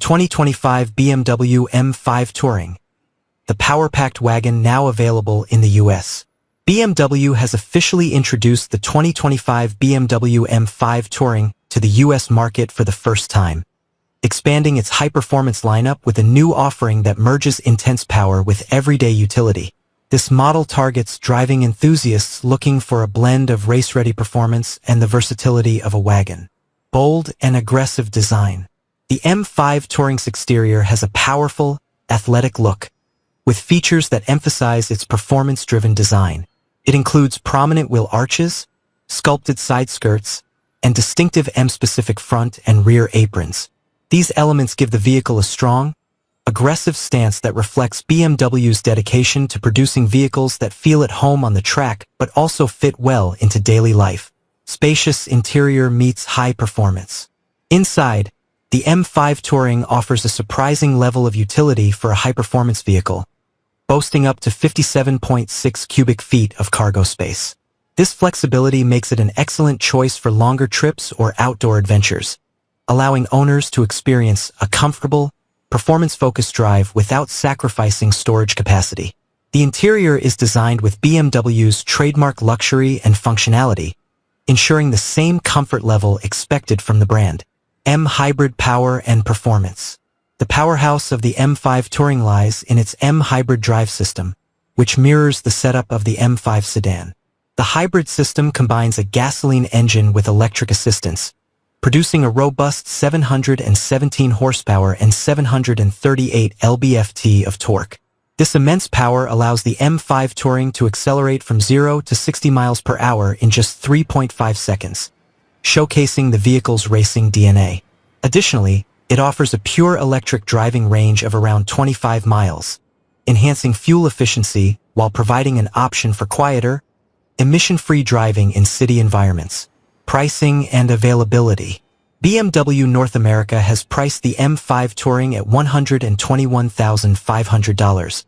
2025 BMW M5 Touring, the power-packed wagon now available in the US. BMW has officially introduced the 2025 BMW M5 Touring to the US market for the first time, expanding its high-performance lineup with a new offering that merges intense power with everyday utility. This model targets driving enthusiasts looking for a blend of race-ready performance and the versatility of a wagon. Bold and aggressive design. The M5 Touring's exterior has a powerful, athletic look, with features that emphasize its performance-driven design. It includes prominent wheel arches, sculpted side skirts, and distinctive M-specific front and rear aprons. These elements give the vehicle a strong, aggressive stance that reflects BMW's dedication to producing vehicles that feel at home on the track but also fit well into daily life. Spacious interior meets high performance. Inside, the M5 Touring offers a surprising level of utility for a high-performance vehicle, boasting up to 57.6 cubic feet of cargo space. This flexibility makes it an excellent choice for longer trips or outdoor adventures, allowing owners to experience a comfortable, performance-focused drive without sacrificing storage capacity. The interior is designed with BMW's trademark luxury and functionality, ensuring the same comfort level expected from the brand. M Hybrid Power and Performance. The powerhouse of the M5 Touring lies in its M Hybrid drive system, which mirrors the setup of the M5 sedan. The hybrid system combines a gasoline engine with electric assistance, producing a robust 717 horsepower and 738 lb-ft of torque. This immense power allows the M5 Touring to accelerate from 0 to 60 miles per hour in just 3.5 seconds, showcasing the vehicle's racing DNA. Additionally, it offers a pure electric driving range of around 25 miles, enhancing fuel efficiency while providing an option for quieter, emission-free driving in city environments. Pricing and availability. BMW North America has priced the M5 Touring at $121,500,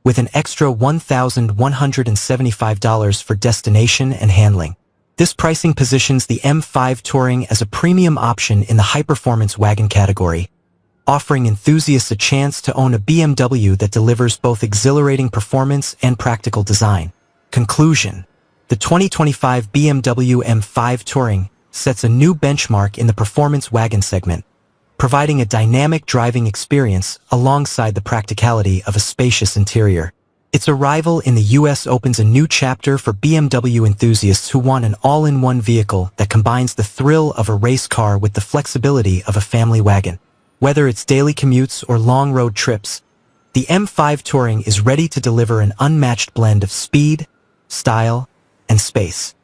with an extra $1,175 for destination and handling. This pricing positions the M5 Touring as a premium option in the high-performance wagon category, offering enthusiasts a chance to own a BMW that delivers both exhilarating performance and practical design. Conclusion. The 2025 BMW M5 Touring sets a new benchmark in the performance wagon segment, providing a dynamic driving experience alongside the practicality of a spacious interior. Its arrival in the US opens a new chapter for BMW enthusiasts who want an all-in-one vehicle that combines the thrill of a race car with the flexibility of a family wagon. Whether it's daily commutes or long road trips, the M5 Touring is ready to deliver an unmatched blend of speed, style, and space.